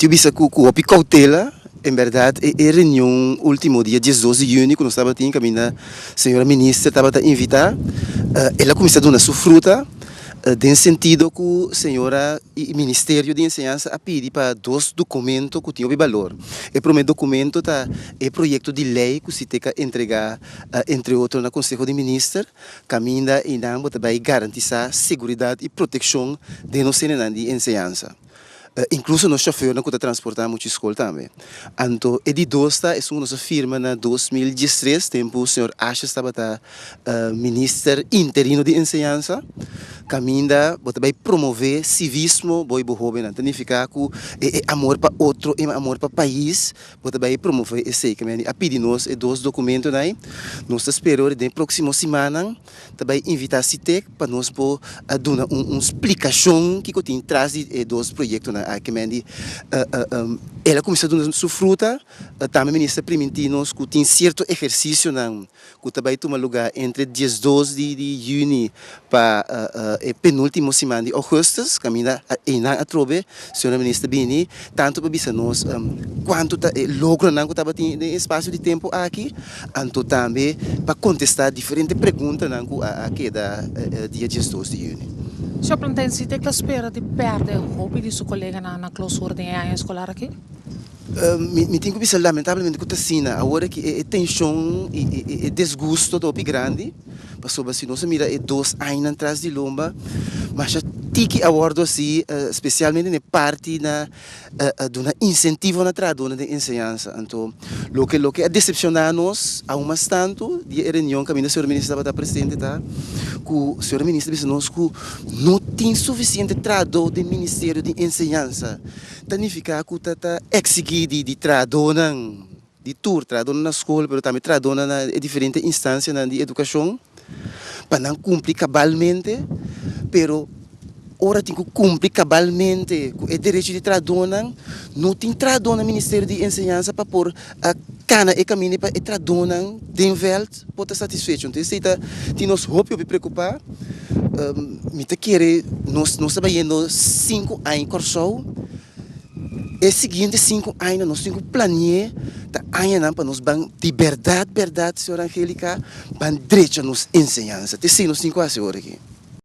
Tive visto que cautela, em verdade, a reunião último dia 12 de junho, quando estava em caminho, a senhora ministra estava a invitar, ela começou a dar sua fruta, no sentido que a senhora e o Ministério de Enseñança a pedir para dois documentos que tinham valor. O primeiro documento é o projeto de lei que se tem que entregar, entre outros, no Conselho de Ministros, caminho e não vai garantir a segurança e proteção de nossa de enseñança. Incluso nós chauffeurs que transportamos muita escola também. Então, Edidosta é uma nossa firma na 2013, tempo o senhor Asha estava ministro interino de enseñança, caminha vai promover civismo, vai jovem, então ficar com amor para outro, amor para o país, vai promover esse caminho. A pedir nós dois documentos aí, nós esperamos na próxima semana, vai invitar a CITEC para nós dar uma explicação que tem traz de dois projetos que ela começou a dar sua fruta, também ministra Primitinos que tem certo exercício que também toma lugar entre 12 de junho para penúltimo semana de agosto, caminha a trobe, senhora ministra Bini, tanto para bisa nós quanto logra não que estava tendo espaço de tempo aqui, então também para contestar diferentes perguntas aqui da dia 12 de junho. O senhor pretende ter que esperar de perder o hobby de seu colega na clausura de ano escolar aqui? Me tenho que pensar lamentavelmente que assim, agora que a tensão e desgosto do grande, passou assim, nós mira dois anos atrás de lomba, mas já tiki abordo assim, especialmente na parte de um incentivo na tradona de enseñança. Então, lo que decepcionar nós, há umas tanto, de reunião que a senhora ministra estava presente, tá? Que a senhora ministra disse nós que não tem suficiente tradutor do Ministério de Enseñança. Significa que está exigir de tradona, de tour, tradona na escola, mas também tradona na diferentes instâncias de educação, para não cumprir cabalmente, pero ora tem que cumprir cabalmente o direito de tradona, não tem tradona no Ministério de Enseñança para pôr a cana e caminho para a tradona de Welt pode estar satisfeito. Então, isso tem nos roupa para preocupar. Me te querer, nós trabalhando 5 anos corso. E seguinte 5 anos, nós temos que planear para nós de verdade, senhora Angélica, para direito a nos enseñança. Tem 5 anos aqui.